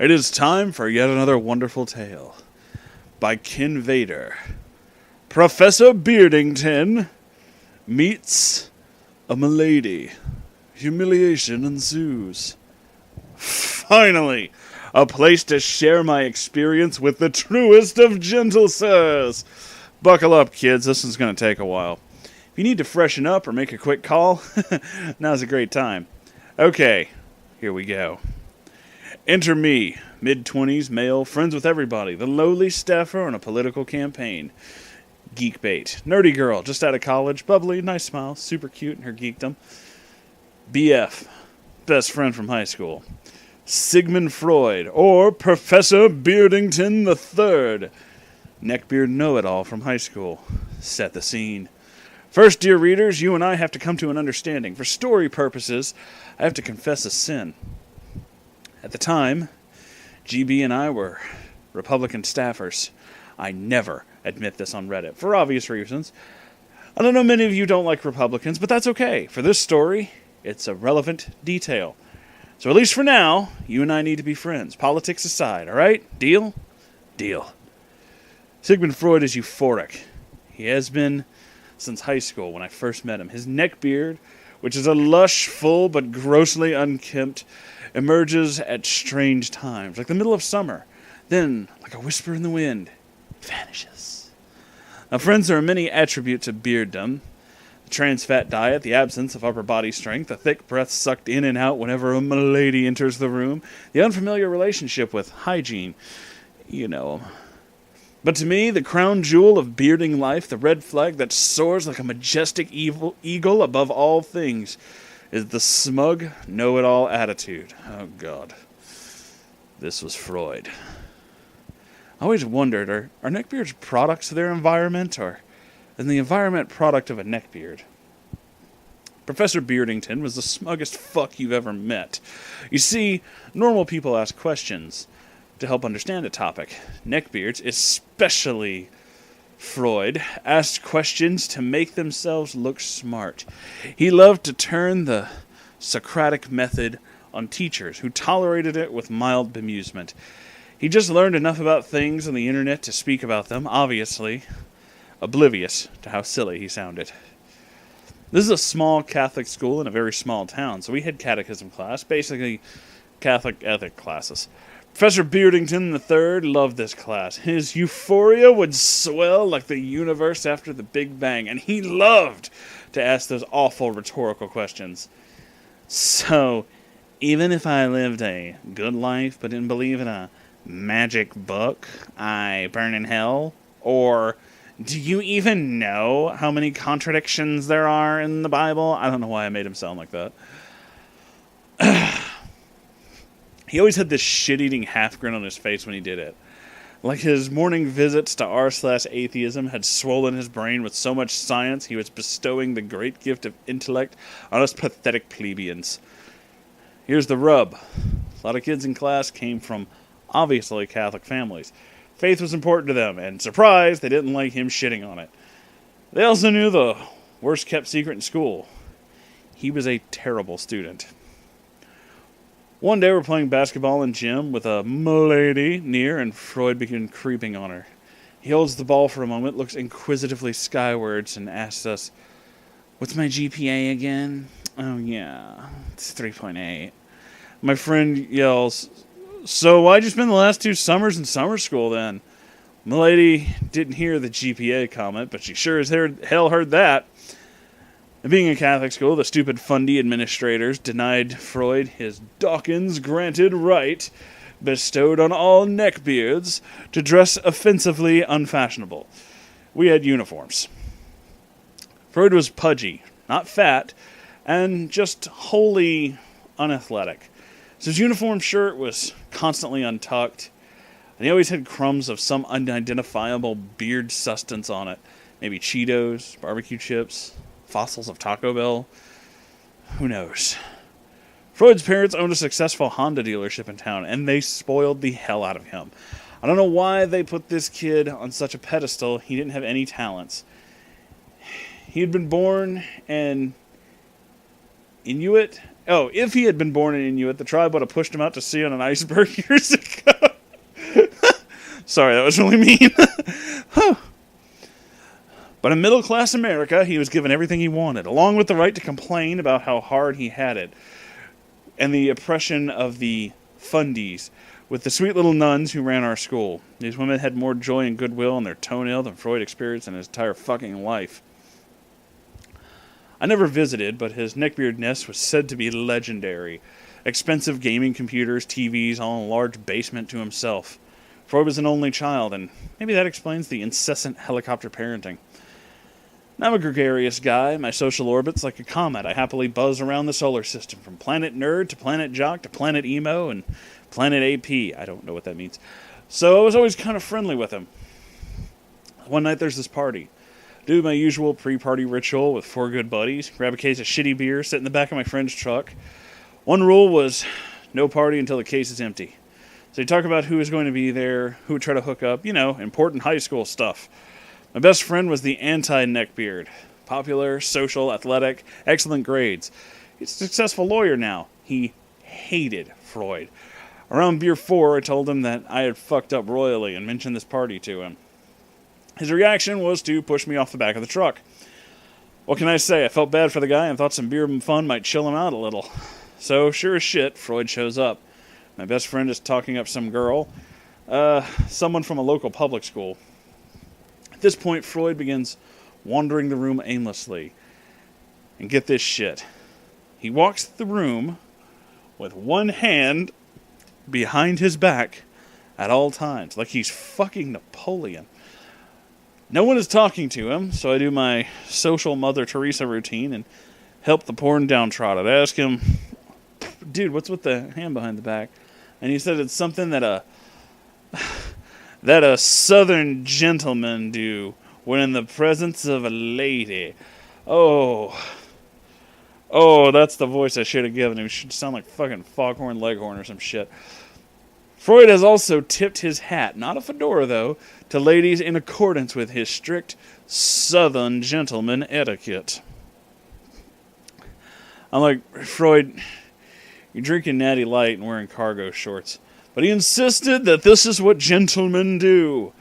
It is time for yet another wonderful tale by Ken Vader. Professor Beardington meets a milady. Humiliation ensues. Finally, a place to share my experience with the truest of gentle sirs. Buckle up, kids. This one's going to take a while. If you need to freshen up or make a quick call, now's a great time. Okay, here we go. Enter me, mid-20s, male, friends with everybody, the lowly staffer on a political campaign. Geek bait. Nerdy girl, just out of college, bubbly, nice smile, super cute in her geekdom. BF, best friend from high school. Sigmund Freud, or Professor Beardington III. Neckbeard know-it-all from high school. Set the scene. First, dear readers, you and I have to come to an understanding. For story purposes, I have to confess a sin. At the time, GB and I were Republican staffers. I never admit this on Reddit, for obvious reasons. I don't know many of you don't like Republicans, but that's okay. For this story, it's a relevant detail. So at least for now, you and I need to be friends. Politics aside, alright? Deal? Deal. Sigmund Freud is euphoric. He has been since high school when I first met him. His neckbeard, which is a lush, full, but grossly unkempt, emerges at strange times, like the middle of summer. Then, like a whisper in the wind, vanishes. Now, friends, there are many attributes of bearddom. The trans fat diet, the absence of upper body strength, the thick breath sucked in and out whenever a milady enters the room, the unfamiliar relationship with hygiene. You know 'em. But to me, the crown jewel of bearding life, the red flag that soars like a majestic eagle above all things, is the smug, know-it-all attitude. Oh, God. This was Freud. I always wondered, are neckbeards products of their environment, or is the environment product of a neckbeard? Professor Beardington was the smuggest fuck you've ever met. You see, normal people ask questions to help understand a topic. Neckbeards, especially Freud, asked questions to make themselves look smart. He loved to turn the Socratic method on teachers who tolerated it with mild bemusement. He just learned enough about things on the internet to speak about them, obviously oblivious to how silly he sounded. This is a small Catholic school in a very small town, so we had catechism class, basically Catholic ethic classes. Professor Beardington III loved this class. His euphoria would swell like the universe after the Big Bang, and he loved to ask those awful rhetorical questions. So, even if I lived a good life but didn't believe in a magic book, I burn in hell? Or, do you even know how many contradictions there are in the Bible? I don't know why I made him sound like that. He always had this shit-eating half-grin on his face when he did it. Like his morning visits to r/atheism had swollen his brain with so much science, he was bestowing the great gift of intellect on us pathetic plebeians. Here's the rub. A lot of kids in class came from obviously Catholic families. Faith was important to them, and surprise, they didn't like him shitting on it. They also knew the worst-kept secret in school. He was a terrible student. One day we're playing basketball in gym with a milady near, and Freud began creeping on her. He holds the ball for a moment, looks inquisitively skywards, and asks us, "What's my GPA again?" "Oh yeah, it's 3.8. My friend yells, "So why'd you spend the last 2 summers in summer school then?" Milady didn't hear the GPA comment, but she sure as hell heard that. Being a Catholic school, the stupid fundy administrators denied Freud his Dawkins-granted right, bestowed on all neckbeards, to dress offensively unfashionable. We had uniforms. Freud was pudgy, not fat, and just wholly unathletic. So his uniform shirt was constantly untucked, and he always had crumbs of some unidentifiable beard sustenance on it. Maybe Cheetos, barbecue chips, fossils of Taco Bell. Who knows? Freud's parents owned a successful Honda dealership in town, and they spoiled the hell out of him. I don't know why they put this kid on such a pedestal. He didn't have any talents. He had been born, and Inuit? Oh, if he had been born in Inuit, the tribe would have pushed him out to sea on an iceberg years ago. Sorry, that was really mean. But in middle-class America, he was given everything he wanted, along with the right to complain about how hard he had it, and the oppression of the fundies, with the sweet little nuns who ran our school. These women had more joy and goodwill in their toenail than Freud experienced in his entire fucking life. I never visited, but his neckbeard nest was said to be legendary. Expensive gaming computers, TVs, all in a large basement to himself. Freud was an only child, and maybe that explains the incessant helicopter parenting. I'm a gregarious guy. My social orbit's like a comet. I happily buzz around the solar system, from planet nerd to planet jock to planet emo and planet AP. I don't know what that means. So I was always kind of friendly with him. One night there's this party. Do my usual pre-party ritual with 4 good buddies. Grab a case of shitty beer, sit in the back of my friend's truck. One rule was no party until the case is empty. So you talk about who was going to be there, who would try to hook up, important high school stuff. My best friend was the anti-neckbeard. Popular, social, athletic, excellent grades. He's a successful lawyer now. He hated Freud. Around beer 4, I told him that I had fucked up royally and mentioned this party to him. His reaction was to push me off the back of the truck. What can I say? I felt bad for the guy and thought some beer and fun might chill him out a little. So, sure as shit, Freud shows up. My best friend is talking up some girl, someone from a local public school. At this point, Freud begins wandering the room aimlessly. And get this shit. He walks the room with one hand behind his back at all times, like he's fucking Napoleon. No one is talking to him, so I do my social Mother Teresa routine and help the poor and downtrodden. I ask him, dude, what's with the hand behind the back? And he said it's something that a southern gentleman do when in the presence of a lady. Oh, that's the voice I should have given him. It should sound like fucking Foghorn Leghorn or some shit. Freud has also tipped his hat, not a fedora though, to ladies in accordance with his strict southern gentleman etiquette. I'm like, Freud, you're drinking Natty Light and wearing cargo shorts. But he insisted that this is what gentlemen do.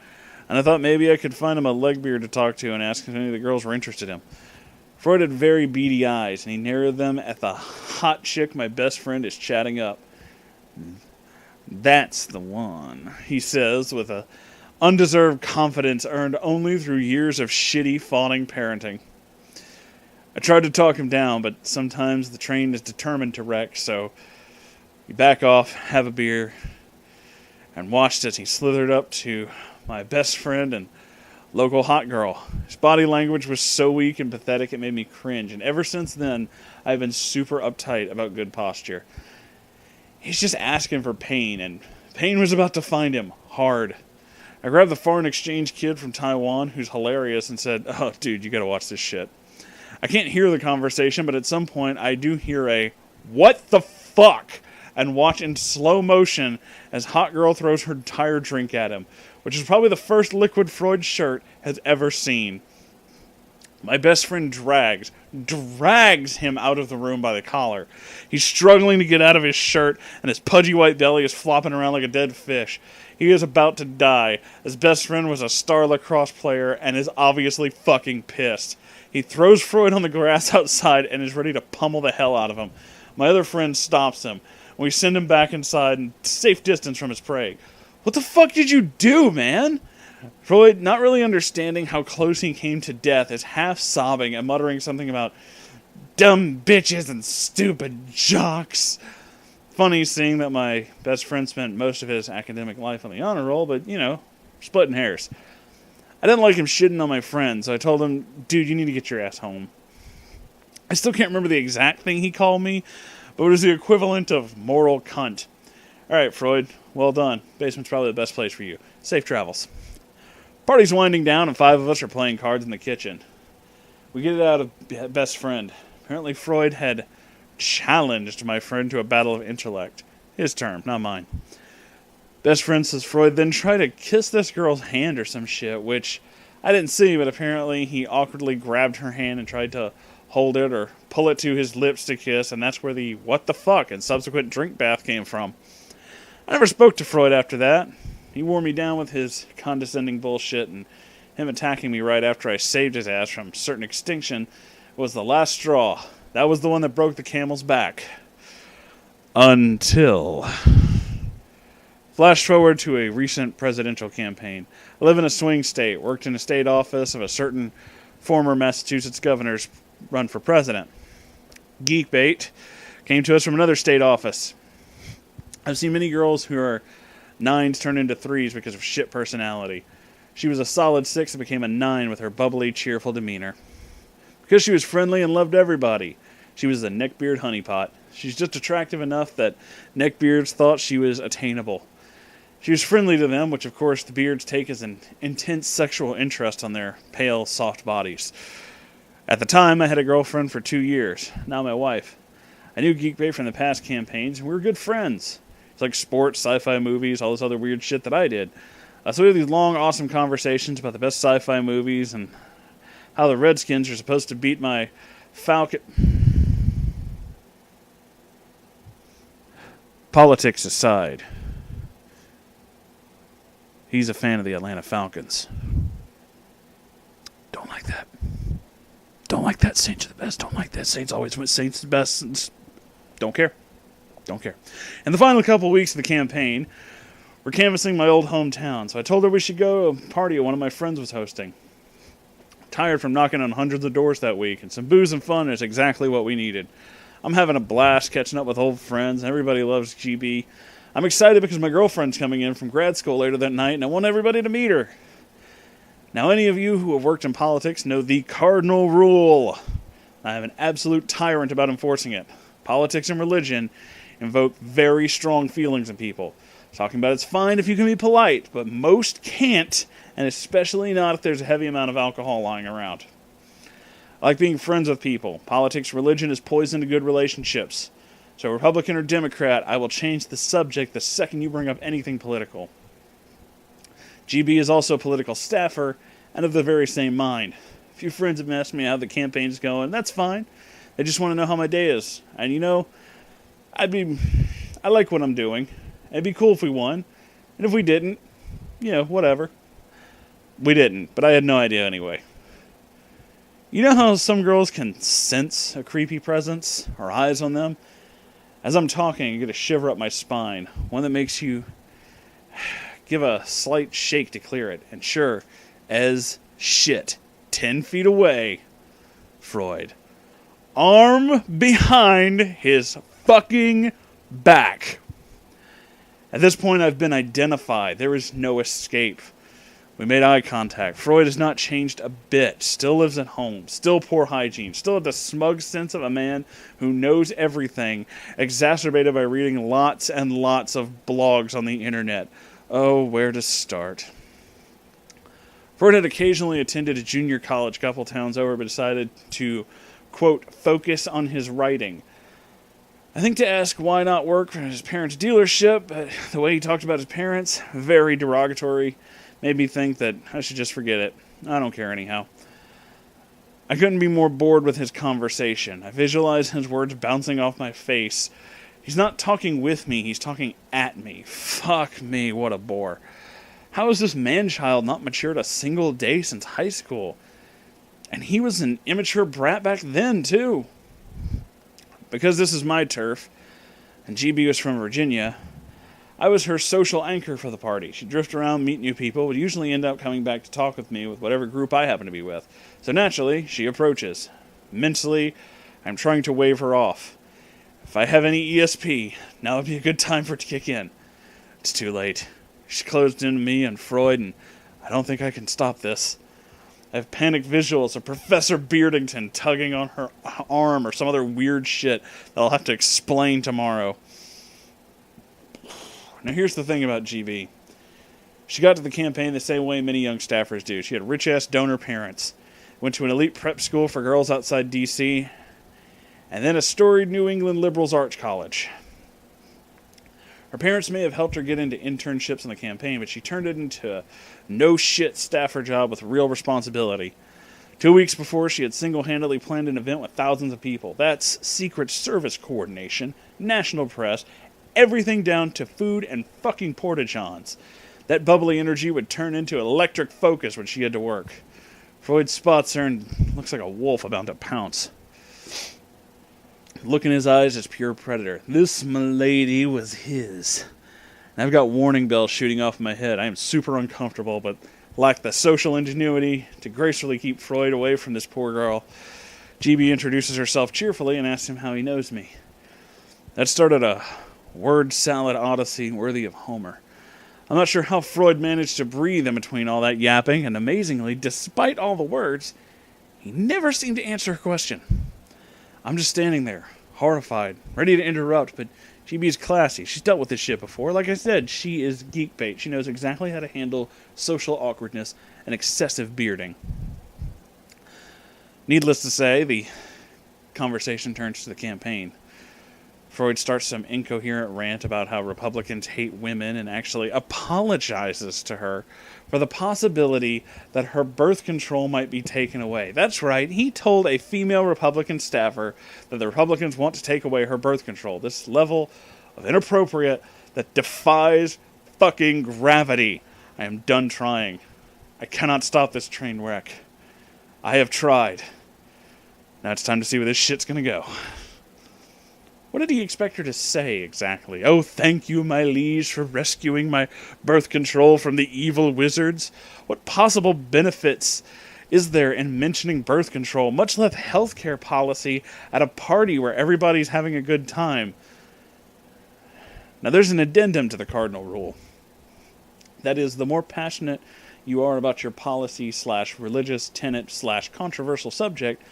And I thought maybe I could find him a legbeard to talk to and ask if any of the girls were interested in him. Freud had very beady eyes, and he narrowed them at the hot chick my best friend is chatting up. That's the one, he says, with a undeserved confidence earned only through years of shitty, fawning parenting. I tried to talk him down, but sometimes the train is determined to wreck, so you back off, have a beer, and watched as he slithered up to my best friend and local hot girl. His body language was so weak and pathetic it made me cringe, and ever since then, I've been super uptight about good posture. He's just asking for pain, and pain was about to find him hard. I grabbed the foreign exchange kid from Taiwan, who's hilarious, and said, oh, dude, you gotta watch this shit. I can't hear the conversation, but at some point I do hear a, what the fuck? And watch in slow motion as hot girl throws her entire drink at him, which is probably the first liquid Freud shirt has ever seen. My best friend drags him out of the room by the collar. He's struggling to get out of his shirt, and his pudgy white belly is flopping around like a dead fish. He is about to die. His best friend was a star lacrosse player and is obviously fucking pissed. He throws Freud on the grass outside and is ready to pummel the hell out of him. My other friend stops him. We send him back inside and safe distance from his prey. What the fuck did you do, man? Freud, not really understanding how close he came to death, is half sobbing and muttering something about dumb bitches and stupid jocks. Funny seeing that my best friend spent most of his academic life on the honor roll, but, splitting hairs. I didn't like him shitting on my friend, so I told him, dude, you need to get your ass home. I still can't remember the exact thing he called me, but it was the equivalent of moral cunt. Alright, Freud, well done. Basement's probably the best place for you. Safe travels. Party's winding down and 5 of us are playing cards in the kitchen. We get it out of best friend. Apparently Freud had challenged my friend to a battle of intellect. His term, not mine. Best friend says Freud then tried to kiss this girl's hand or some shit, which I didn't see, but apparently he awkwardly grabbed her hand and tried to hold it or pull it to his lips to kiss, and that's where the what the fuck and subsequent drink bath came from. I never spoke to Freud after that. He wore me down with his condescending bullshit, and him attacking me right after I saved his ass from certain extinction was the last straw. That was the one that broke the camel's back. Until... Flash forward to a recent presidential campaign. I live in a swing state, worked in a state office of a certain former Massachusetts governor's run for president. Geekbait came to us from another state office. I've seen many girls who are 9s turn into 3s because of shit personality. She was a solid 6 and became a 9 with her bubbly, cheerful demeanor. Because she was friendly and loved everybody. She was a neckbeard honeypot. She's just attractive enough that neckbeards thought she was attainable. She was friendly to them, which of course the beards take as an intense sexual interest on their pale, soft bodies. At the time, I had a girlfriend for 2 years, now my wife. I knew Geekbait from the past campaigns, and we were good friends. It's like sports, sci-fi movies, all this other weird shit that I did. So we had these long, awesome conversations about the best sci-fi movies and how the Redskins are supposed to beat my Falcon... Politics aside, he's a fan of the Atlanta Falcons. Don't like that. Don't like that. Saints are the best. Don't like that. Saints always win. Saints the best. Don't care. Don't care. In the final couple weeks of the campaign, we're canvassing my old hometown, so I told her we should go to a party one of my friends was hosting. Tired from knocking on hundreds of doors that week, and some booze and fun is exactly what we needed. I'm having a blast catching up with old friends, and everybody loves GB. I'm excited because my girlfriend's coming in from grad school later that night, and I want everybody to meet her. Now, any of you who have worked in politics know the cardinal rule. I am an absolute tyrant about enforcing it. Politics and religion invoke very strong feelings in people. Talking about it's fine if you can be polite, but most can't, and especially not if there's a heavy amount of alcohol lying around. I like being friends with people. Politics, religion is poison to good relationships. So Republican or Democrat, I will change the subject the second you bring up anything political. GB is also a political staffer and of the very same mind. A few friends have asked me how the campaign's going. That's fine. They just want to know how my day is. And you know, I like what I'm doing. It'd be cool if we won. And if we didn't, whatever. We didn't, but I had no idea anyway. You know how some girls can sense a creepy presence or eyes on them? As I'm talking, I get a shiver up my spine, one that makes you give a slight shake to clear it. And sure, as shit, 10 feet away, Freud. Arm behind his fucking back. At this point, I've been identified. There is no escape. We made eye contact. Freud has not changed a bit. Still lives at home. Still poor hygiene. Still had the smug sense of a man who knows everything, exacerbated by reading lots and lots of blogs on the internet. Oh, where to start? Freud had occasionally attended a junior college a couple towns over, but decided to, quote, focus on his writing. I think to ask why not work for his parents' dealership, but the way he talked about his parents, very derogatory. Made me think that I should just forget it. I don't care anyhow. I couldn't be more bored with his conversation. I visualized his words bouncing off my face. He's not talking with me, he's talking at me. Fuck me, what a bore. How is this man-child not matured a single day since high school? And he was an immature brat back then, too. Because this is my turf, and GB was from Virginia, I was her social anchor for the party. She'd drift around, meet new people, would usually end up coming back to talk with me with whatever group I happen to be with. So naturally, she approaches. Mentally, I'm trying to wave her off. If I have any ESP, now would be a good time for it to kick in. It's too late. She's closed into me and Freud, and I don't think I can stop this. I have panic visuals of Professor Beardington tugging on her arm or some other weird shit that I'll have to explain tomorrow. Now here's the thing about GB. She got to the campaign the same way many young staffers do. She had rich-ass donor parents, went to an elite prep school for girls outside D.C., and then a storied New England liberals arts college. Her parents may have helped her get into internships in the campaign, but she turned it into a no-shit staffer job with real responsibility. 2 weeks before, she had single-handedly planned an event with thousands of people. That's Secret Service coordination, national press, everything down to food and fucking porta-johns. That bubbly energy would turn into electric focus when she had to work. Freud spots her and looks like a wolf about to pounce. Look in his eyes is pure predator. This milady was his. And I've got warning bells shooting off in my head. I am super uncomfortable, but lack the social ingenuity to gracefully keep Freud away from this poor girl. GB introduces herself cheerfully and asks him how he knows me. That started a word salad odyssey worthy of Homer. I'm not sure how Freud managed to breathe in between all that yapping, and amazingly, despite all the words, he never seemed to answer her question. I'm just standing there, horrified, ready to interrupt, but GB's classy. She's dealt with this shit before. Like I said, she is geek bait. She knows exactly how to handle social awkwardness and excessive bearding. Needless to say, the conversation turns to the campaign. Freud starts some incoherent rant about how Republicans hate women and actually apologizes to her for the possibility that her birth control might be taken away. That's right, he told a female Republican staffer that the Republicans want to take away her birth control. This level of inappropriate that defies fucking gravity. I am done trying. I cannot stop this train wreck. I have tried. Now it's time to see where this shit's gonna go. What did he expect her to say, exactly? Oh, thank you, my liege, for rescuing my birth control from the evil wizards. What possible benefits is there in mentioning birth control, much less healthcare policy, at a party where everybody's having a good time? Now, there's an addendum to the cardinal rule. That is, the more passionate you are about your policy/religious tenet/controversial subject,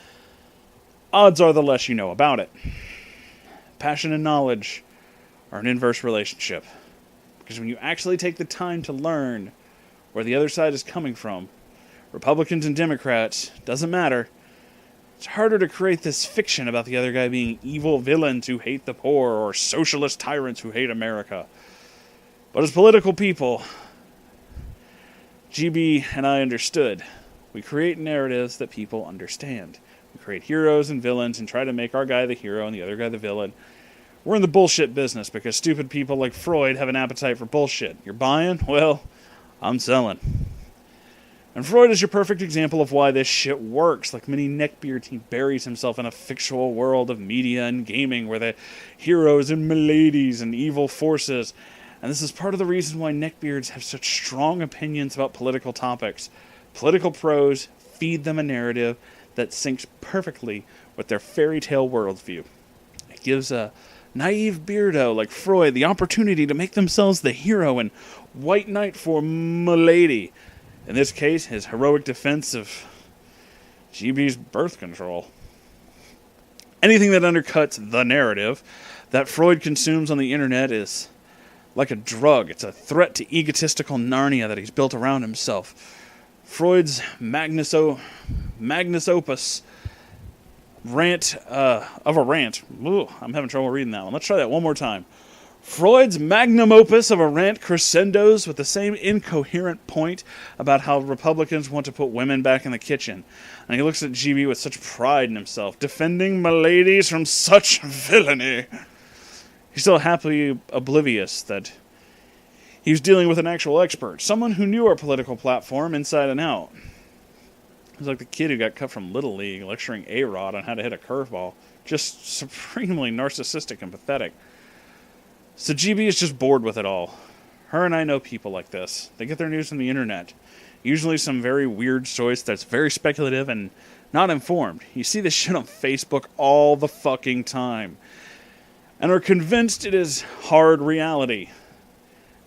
odds are the less you know about it. Passion and knowledge are an inverse relationship. Because when you actually take the time to learn where the other side is coming from, Republicans and Democrats, doesn't matter, it's harder to create this fiction about the other guy being evil villains who hate the poor or socialist tyrants who hate America. But as political people, GB and I understood. We create narratives that people understand. We create heroes and villains and try to make our guy the hero and the other guy the villain. We're in the bullshit business because stupid people like Freud have an appetite for bullshit. You're buying? Well, I'm selling. And Freud is your perfect example of why this shit works. Like many neckbeards, he buries himself in a fictional world of media and gaming where the heroes and miladies and evil forces. And this is part of the reason why neckbeards have such strong opinions about political topics. Political pros feed them a narrative that syncs perfectly with their fairy tale worldview. It gives a naive beardo like Freud the opportunity to make themselves the hero and white knight for milady. In this case, his heroic defense of GB's birth control. Anything that undercuts the narrative that Freud consumes on the internet is like a drug. It's a threat to egotistical Narnia that he's built around himself. Freud's magnus opus rant of a rant. Ooh, I'm having trouble reading that one. Let's try that one more time. Freud's magnum opus of a rant crescendos with the same incoherent point about how Republicans want to put women back in the kitchen. And he looks at GB with such pride in himself, defending miladies from such villainy. He's still happily oblivious that he was dealing with an actual expert, someone who knew our political platform inside and out. He was like the kid who got cut from Little League, lecturing A-Rod on how to hit a curveball. Just supremely narcissistic and pathetic. So GB is just bored with it all. Her and I know people like this. They get their news from the internet. Usually some very weird choice that's very speculative and not informed. You see this shit on Facebook all the fucking time. And are convinced it is hard reality.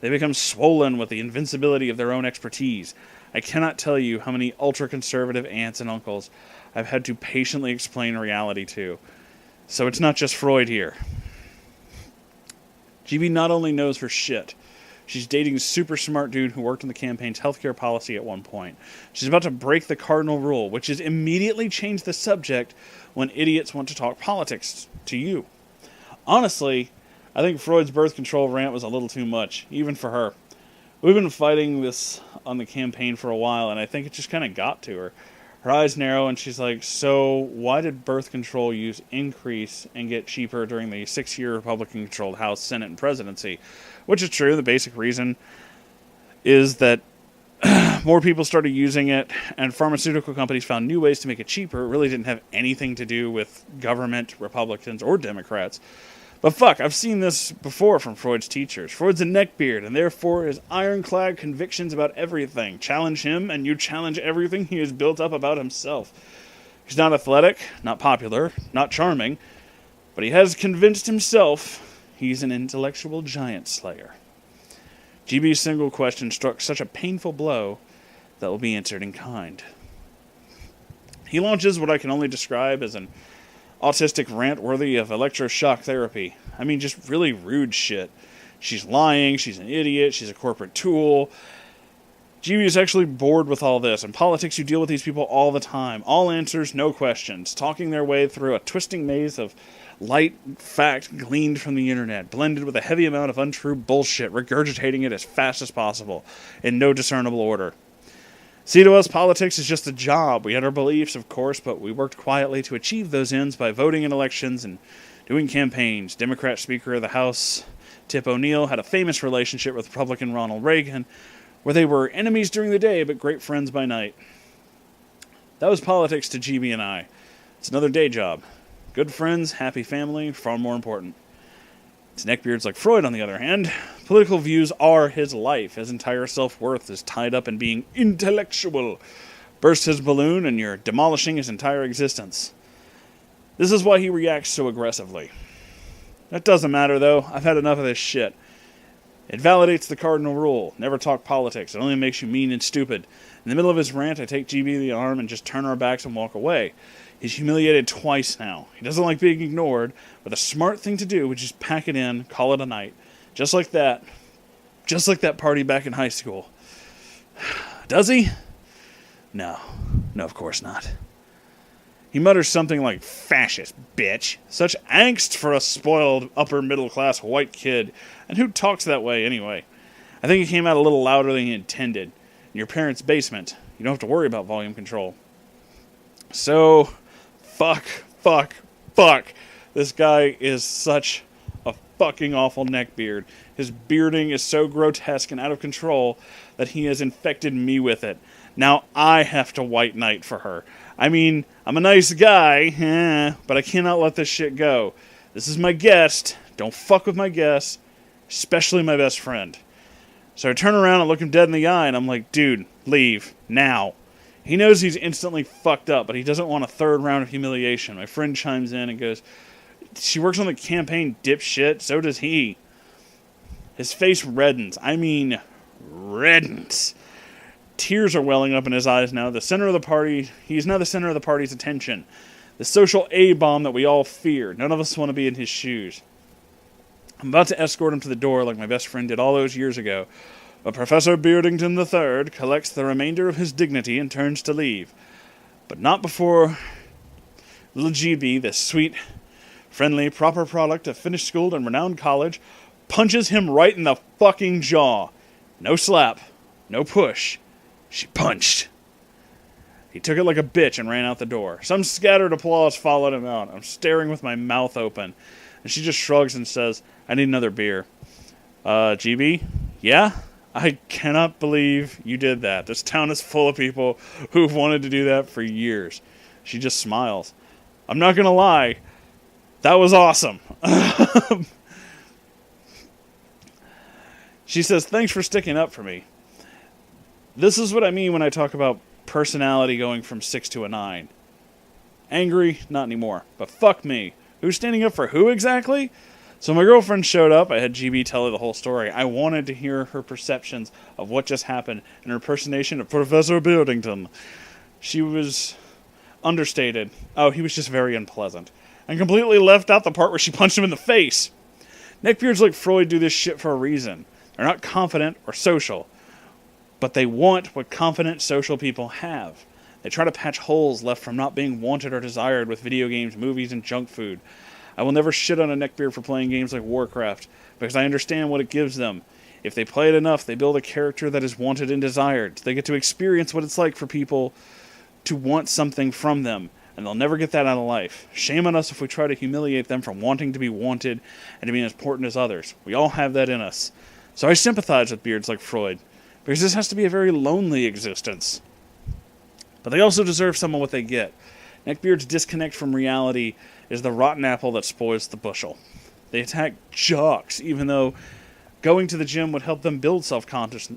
They become swollen with the invincibility of their own expertise. I cannot tell you how many ultra-conservative aunts and uncles I've had to patiently explain reality to. So it's not just Freud here. GB not only knows her shit, she's dating a super smart dude who worked on the campaign's healthcare policy at one point. She's about to break the cardinal rule, which is immediately change the subject when idiots want to talk politics to you. Honestly, I think Freud's birth control rant was a little too much, even for her. We've been fighting this on the campaign for a while, and I think it just kind of got to her. Her eyes narrow, and she's like, so why did birth control use increase and get cheaper during the 6-year Republican-controlled House, Senate, and presidency? Which is true. The basic reason is that more people started using it, and pharmaceutical companies found new ways to make it cheaper. It really didn't have anything to do with government, Republicans, or Democrats. But fuck, I've seen this before from Freud's teachers. Freud's a neckbeard, and therefore his ironclad convictions about everything. Challenge him, and you challenge everything he has built up about himself. He's not athletic, not popular, not charming, but he has convinced himself he's an intellectual giant slayer. GB's single question struck such a painful blow that will be answered in kind. He launches what I can only describe as an autistic rant worthy of electroshock therapy. I mean, just really rude shit. She's lying, she's an idiot, she's a corporate tool. GB is actually bored with all this. In politics, you deal with these people all the time. All answers, no questions. Talking their way through a twisting maze of light fact gleaned from the internet, blended with a heavy amount of untrue bullshit, regurgitating it as fast as possible, in no discernible order. See, to us, politics is just a job. We had our beliefs, of course, but we worked quietly to achieve those ends by voting in elections and doing campaigns. Democrat Speaker of the House, Tip O'Neill, had a famous relationship with Republican Ronald Reagan, where they were enemies during the day, but great friends by night. That was politics to GB and I. It's another day job. Good friends, happy family, far more important. To neckbeards like Freud, on the other hand, political views are his life. His entire self-worth is tied up in being intellectual. Burst his balloon and you're demolishing his entire existence. This is why he reacts so aggressively. That doesn't matter, though. I've had enough of this shit. It validates the cardinal rule. Never talk politics. It only makes you mean and stupid. In the middle of his rant, I take GB the arm and just turn our backs and walk away. He's humiliated twice now. He doesn't like being ignored, but the smart thing to do would just pack it in, call it a night. Just like that. Just like that party back in high school. Does he? No. No, of course not. He mutters something like, fascist, bitch. Such angst for a spoiled, upper-middle-class white kid. And who talks that way, anyway? I think it came out a little louder than he intended. In your parents' basement, you don't have to worry about volume control. So, fuck. This guy is such a fucking awful neckbeard. His bearding is so grotesque and out of control that he has infected me with it. Now I have to white knight for her. I mean, I'm a nice guy, but I cannot let this shit go. This is my guest. Don't fuck with my guest, especially my best friend. So I turn around and look him dead in the eye, and I'm like, dude, leave, now. He knows he's instantly fucked up, but he doesn't want a third round of humiliation. My friend chimes in and goes, she works on the campaign, dipshit, so does he. His face reddens. I mean, reddens. Tears are welling up in his eyes now. The center of the party, he's now the center of the party's attention. The social A-bomb that we all fear. None of us want to be in his shoes. I'm about to escort him to the door like my best friend did all those years ago, but Professor Beardington III collects the remainder of his dignity and turns to leave. But not before little GB, this sweet, friendly, proper product of finished school and renowned college, punches him right in the fucking jaw. No slap. No push. She punched. He took it like a bitch and ran out the door. Some scattered applause followed him out. I'm staring with my mouth open. And she just shrugs and says, I need another beer. GB? Yeah? I cannot believe you did that. This town is full of people who've wanted to do that for years. She just smiles. I'm not going to lie. That was awesome. She says, thanks for sticking up for me. This is what I mean when I talk about personality going from 6 to a 9. Angry? Not anymore. But fuck me. Who's standing up for who exactly? So my girlfriend showed up. I had GB tell her the whole story. I wanted to hear her perceptions of what just happened and her impersonation of Professor Beardington. She was understated. Oh, he was just very unpleasant. And completely left out the part where she punched him in the face. Neckbeards like Freud do this shit for a reason. They're not confident or social. But they want what confident social people have. They try to patch holes left from not being wanted or desired with video games, movies, and junk food. I will never shit on a neckbeard for playing games like Warcraft, because I understand what it gives them. If they play it enough, they build a character that is wanted and desired. They get to experience what it's like for people to want something from them, and they'll never get that out of life. Shame on us if we try to humiliate them from wanting to be wanted and to be as important as others. We all have that in us. So I sympathize with beards like Freud, because this has to be a very lonely existence. But they also deserve some of what they get. Neckbeards' disconnect from reality is the rotten apple that spoils the bushel. They attack jocks, even though going to the gym would help them build self-confidence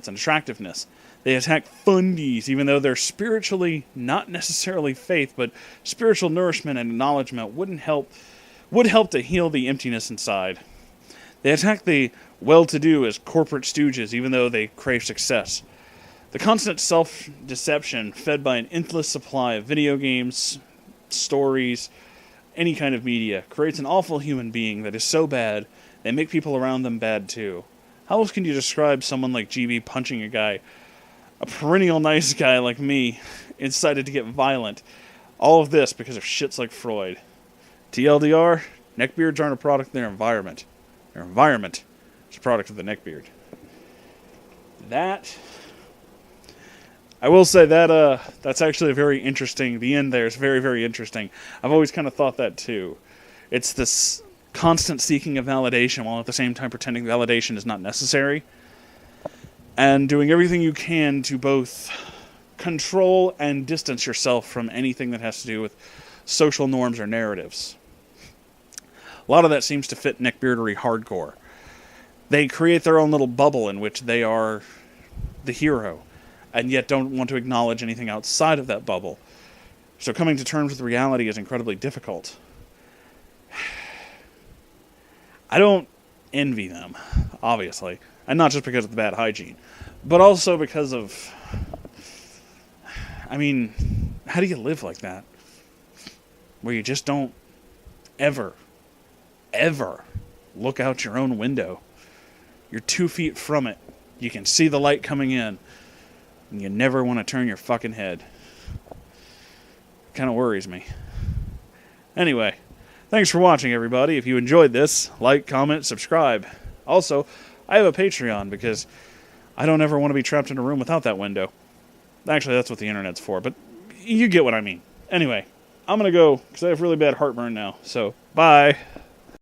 and attractiveness. They attack fundies, even though they're spiritually, not necessarily faith, but spiritual nourishment and acknowledgement would help to heal the emptiness inside. They attack the well-to-do as corporate stooges, even though they crave success. The constant self-deception, fed by an endless supply of video games, stories, any kind of media, creates an awful human being that is so bad, they make people around them bad too. How else can you describe someone like GB punching a guy, a perennial nice guy like me, incited to get violent? All of this because of shits like Freud. TLDR, neckbeards aren't a product of their environment. Their environment is a product of the neckbeard. I will say that that's actually a very interesting, the end there is very, very interesting. I've always kind of thought that too. It's this constant seeking of validation while at the same time pretending validation is not necessary. And doing everything you can to both control and distance yourself from anything that has to do with social norms or narratives. A lot of that seems to fit neckbeardery hardcore. They create their own little bubble in which they are the hero, and yet don't want to acknowledge anything outside of that bubble. So coming to terms with reality is incredibly difficult. I don't envy them, obviously. And not just because of the bad hygiene, but also because of... I mean, how do you live like that? Where you just don't ever look out your own window. You're 2 feet from it. You can see the light coming in. And you never want to turn your fucking head. Kind of worries me. Anyway, thanks for watching, everybody. If you enjoyed this, like, comment, subscribe. Also, I have a Patreon because I don't ever want to be trapped in a room without that window. Actually, that's what the internet's for, but you get what I mean. Anyway, I'm going to go because I have really bad heartburn now. So, bye.